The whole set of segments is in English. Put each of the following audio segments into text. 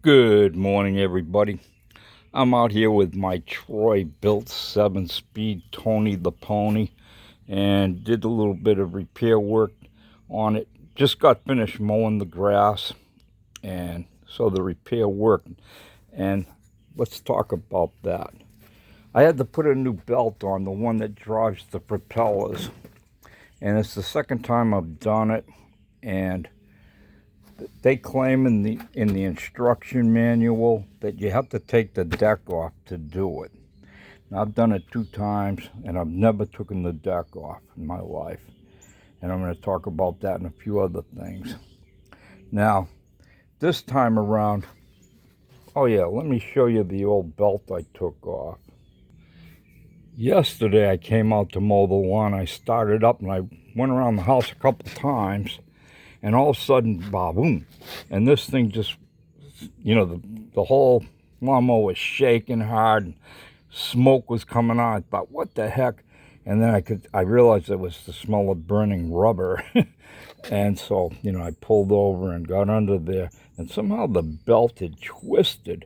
Good morning, everybody. I'm out here with my Troy built 7-speed Tony the Pony and did a little bit of repair work on it. Just got finished mowing the grass, and so the repair worked. And let's talk about that. I had to put a new belt on, the one that drives the propellers, and it's the second time I've done it. And they claim in the instruction manual that you have to take the deck off to do it. Now, I've done it 2 times, and I've never taken the deck off in my life. And I'm going to talk about that and a few other things. Now, this time around, oh yeah, let me show you the old belt I took off. Yesterday, I came out to mow the lawn. I started up and I went around the house a couple times, and all of a sudden, boom, and this thing just, the whole lawnmower was shaking hard, and smoke was coming out. I thought, what the heck? And then I realized it was the smell of burning rubber. And so, I pulled over and got under there, and somehow the belt had twisted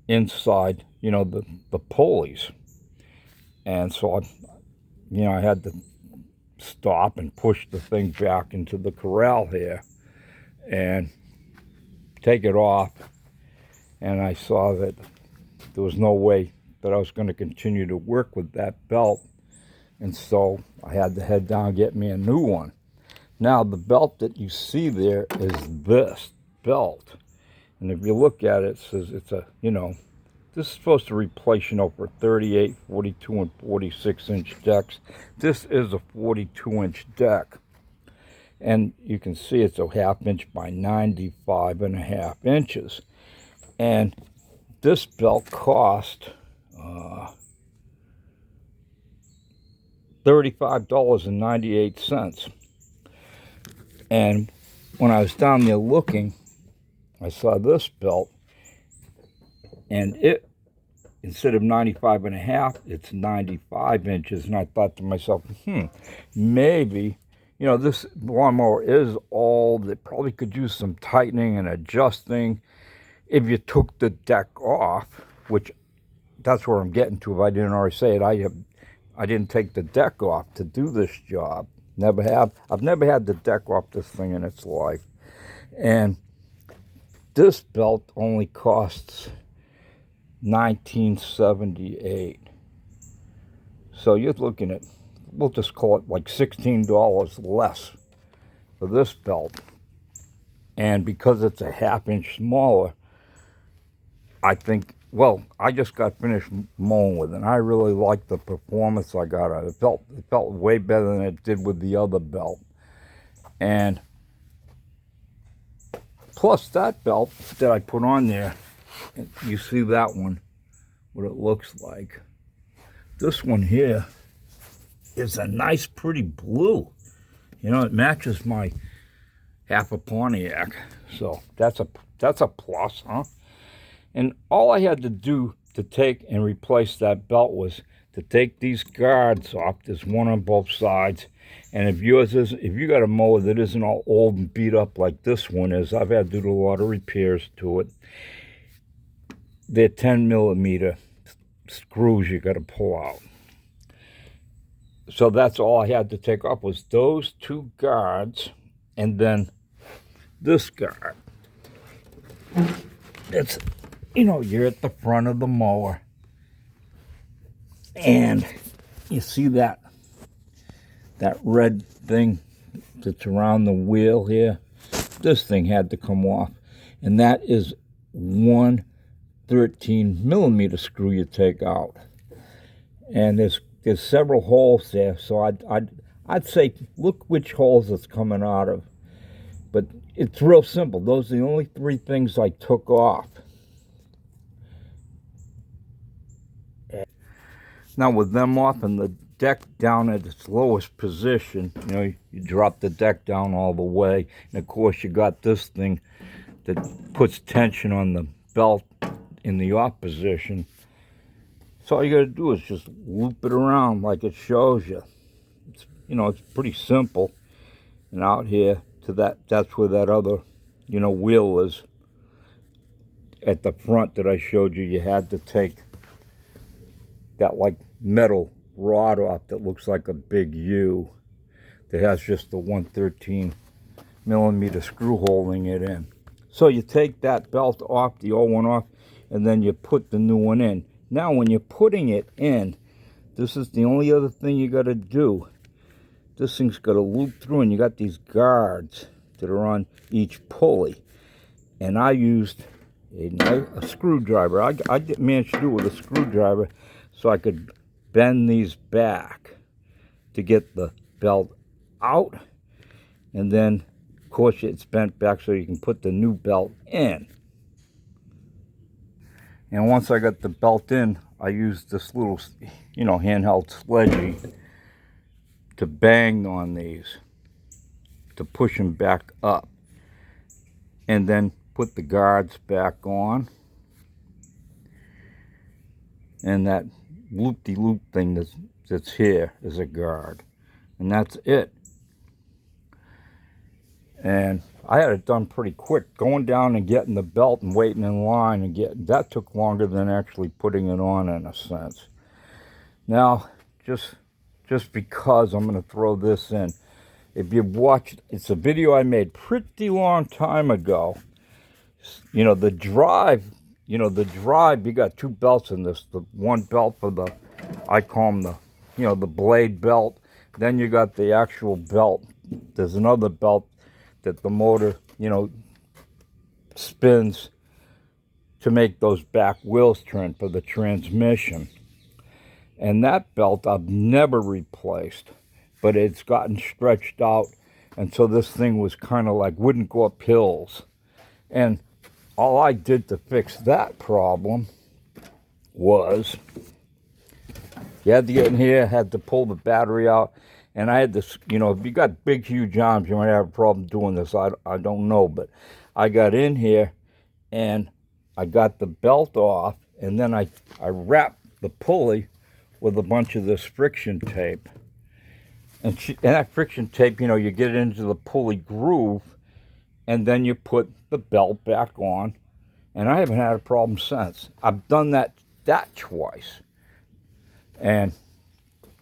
inside, the pulleys. And so I had to stop and push the thing back into the corral here and take it off. And I saw that there was no way that I was going to continue to work with that belt. And so I had to head down and get me a new one. Now, the belt that you see there is this belt. And if you look at it, it says it's this is supposed to replace, for 38, 42, and 46-inch decks. This is a 42-inch deck. And you can see it's a 1/2 inch by 95.5 inches. And this belt cost $35.98. And when I was down there looking, I saw this belt, and it, instead of 95.5, it's 95 inches. And I thought to myself, maybe, this lawnmower is old. It probably could use some tightening and adjusting if you took the deck off, which that's where I'm getting to. If I didn't already say it, I didn't take the deck off to do this job. Never have. I've never had the deck off this thing in its life. And this belt only costs $19.78. So you're looking at, we'll just call it like $16 less for this belt. And because it's a 1/2 inch smaller, I think, I just got finished mowing with it, and I really liked the performance I got out of it. It felt way better than it did with the other belt. And plus that belt that I put on there, you see that one, what it looks like. This one here is a nice, pretty blue. It matches my half a Pontiac, so that's a plus, huh? And all I had to do to take and replace that belt was to take these guards off. There's one on both sides. And if you got a mower that isn't all old and beat up like this one is, I've had to do a lot of repairs to it. They're 10mm screws you got to pull out. So that's all I had to take off was those 2 guards, and then this guard. It's, you're at the front of the mower, and you see that red thing that's around the wheel here. This thing had to come off, and that is one 13mm screw you take out. And there's several holes there, so I'd say look which holes it's coming out of. But it's real simple. Those are the only 3 things I took off. Now with them off and the deck down at its lowest position, you drop the deck down all the way. And of course you got this thing that puts tension on the belt in the off position. So all you got to do is just loop it around like it shows you. It's pretty simple. And out here to that's where that other, wheel is. at the front that I showed you, you had to take that like metal rod off that looks like a big U that has just the 113mm screw holding it in. So you take that belt off, the old one off, and then you put the new one in. Now when you're putting it in, this is the only other thing you got to do. This thing's got to loop through, and you got these guards that are on each pulley. And I used a screwdriver. I managed to do it with a screwdriver so I could bend these back to get the belt out. And then, of course, it's bent back so you can put the new belt in. And once I got the belt in, I used this little, handheld sledgy to bang on these, to push them back up. And then put the guards back on. And that loop-de-loop thing that's here is a guard. And that's it. And I had it done pretty quick. Going down and getting the belt and waiting in line and that took longer than actually putting it on, in a sense. Now, just because I'm going to throw this in, if you've watched, it's a video I made pretty long time ago. The drive, you got two belts in this. The one belt for the, I call them the blade belt. Then you got the actual belt. There's another belt that the motor, spins to make those back wheels turn for the transmission. And that belt I've never replaced, but it's gotten stretched out. And so this thing was kind of like, wouldn't go up hills. And all I did to fix that problem was, you had to get in here, had to pull the battery out. And I had this, if you got big, huge arms, you might have a problem doing this. I don't know. But I got in here, and I got the belt off, and then I wrapped the pulley with a bunch of this friction tape. And that friction tape, you get it into the pulley groove, and then you put the belt back on. And I haven't had a problem since. I've done that twice. And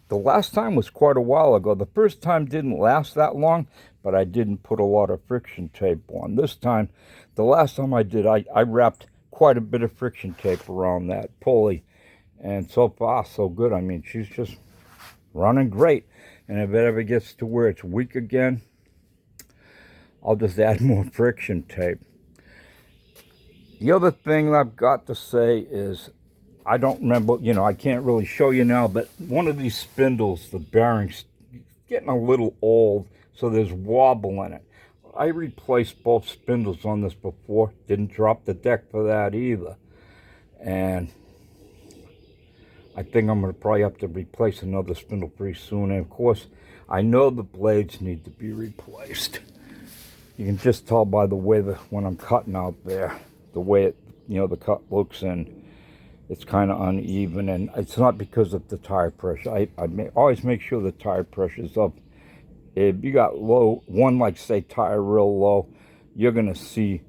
the last time was quite a while ago. The first time didn't last that long, but I didn't put a lot of friction tape on. This time, the last time I did, I wrapped quite a bit of friction tape around that pulley. And so far, so good. I mean, she's just running great. And if it ever gets to where it's weak again, I'll just add more friction tape. The other thing I've got to say is, I don't remember, I can't really show you now, but one of these spindles, the bearing's getting a little old, so there's wobble in it. I replaced both spindles on this before, didn't drop the deck for that either. And I think I'm going to probably have to replace another spindle pretty soon. And of course, I know the blades need to be replaced. You can just tell by the way when I'm cutting out there, the way it, the cut looks, and it's kind of uneven. And it's not because of the tire pressure. I always make sure the tire pressure is up. If you got low, like say tire real low, you'll see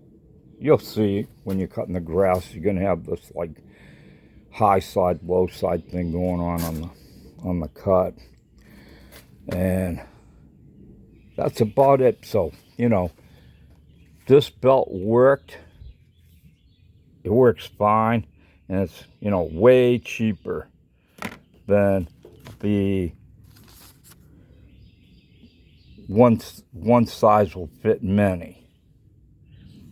when you're cutting the grass, you're going to have this like high side, low side thing going on the cut. And that's about it. So, this belt worked. It works fine. And it's, way cheaper than the one size will fit many.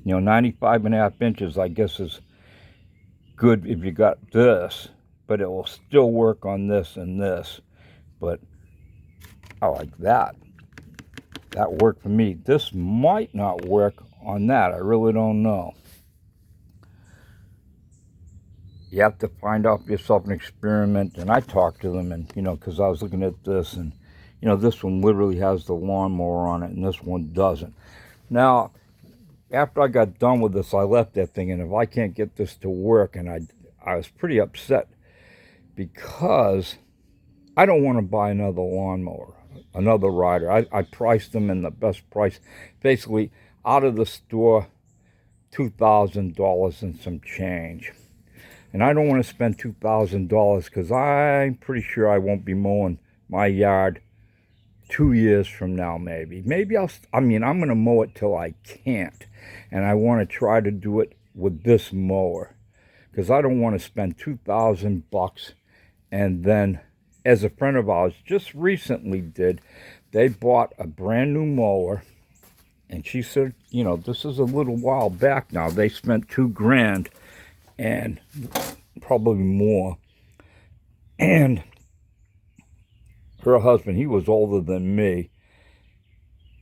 95.5 inches, I guess, is good if you got this, but it will still work on this and this. But I like that. That worked for me. This might not work on that. I really don't know. You have to find out for yourself and experiment. And I talked to them, and because I was looking at this, and this one literally has the lawnmower on it, and this one doesn't. Now, after I got done with this, I left that thing, and if I can't get this to work, and I was pretty upset because I don't want to buy another lawnmower, another rider. I priced them in the best price, basically out of the store. $2,000 and some change. And I don't want to spend $2,000 because I'm pretty sure I won't be mowing my yard 2 years from now, maybe. Maybe I'm going to mow it till I can't. And I want to try to do it with this mower because I don't want to spend $2,000. And then, as a friend of ours just recently did, they bought a brand new mower. And she said, you know, this is a little while back now. They spent $2,000 and probably more. And her husband, he was older than me.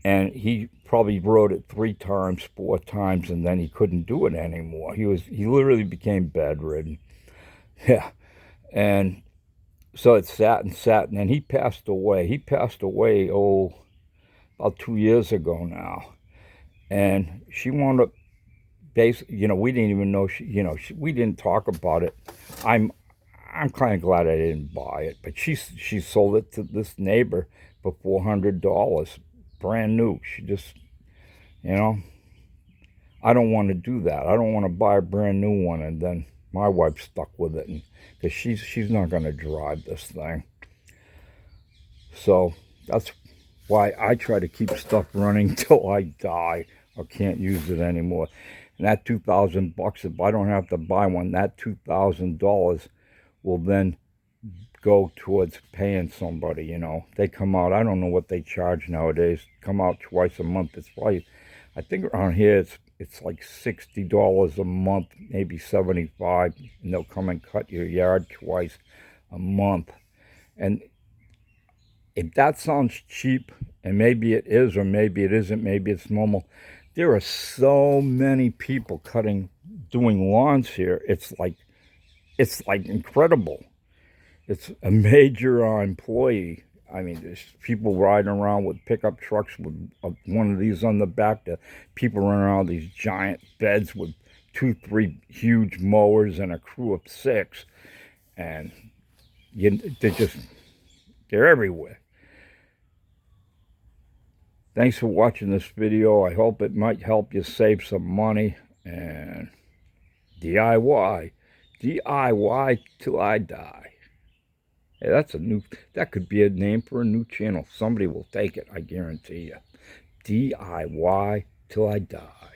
And he probably rode it 3 times, 4 times, and then he couldn't do it anymore. He literally became bedridden. Yeah. And so it sat and sat, and then he passed away. He passed away, about 2 years ago now. And she wound up, basically, you know, we didn't even know, we didn't talk about it. I'm kind of glad I didn't buy it, but she sold it to this neighbor for $400, brand new. She just, you know, I don't want to do that. I don't want to buy a brand new one and then my wife's stuck with it, because she's not going to drive this thing. So that's why I try to keep stuff running till I die or can't use it anymore. And that $2,000, if I don't have to buy one, that $2,000 will then go towards paying somebody, you know. They come out, I don't know what they charge nowadays, come out twice a month. It's probably, I think around here it's like $60 a month, maybe $75, and they'll come and cut your yard twice a month. And if that sounds cheap, and maybe it is, or maybe it isn't, maybe it's normal, there are so many people doing lawns here. It's like incredible. It's a major employee. I mean, there's people riding around with pickup trucks with one of these on the back. The people running around with these giant beds with 2, 3 huge mowers and a crew of 6. And they're everywhere. Thanks for watching this video. I hope it might help you save some money. And DIY till I die. Hey, that could be a name for a new channel. Somebody will take it, I guarantee you. DIY till I die.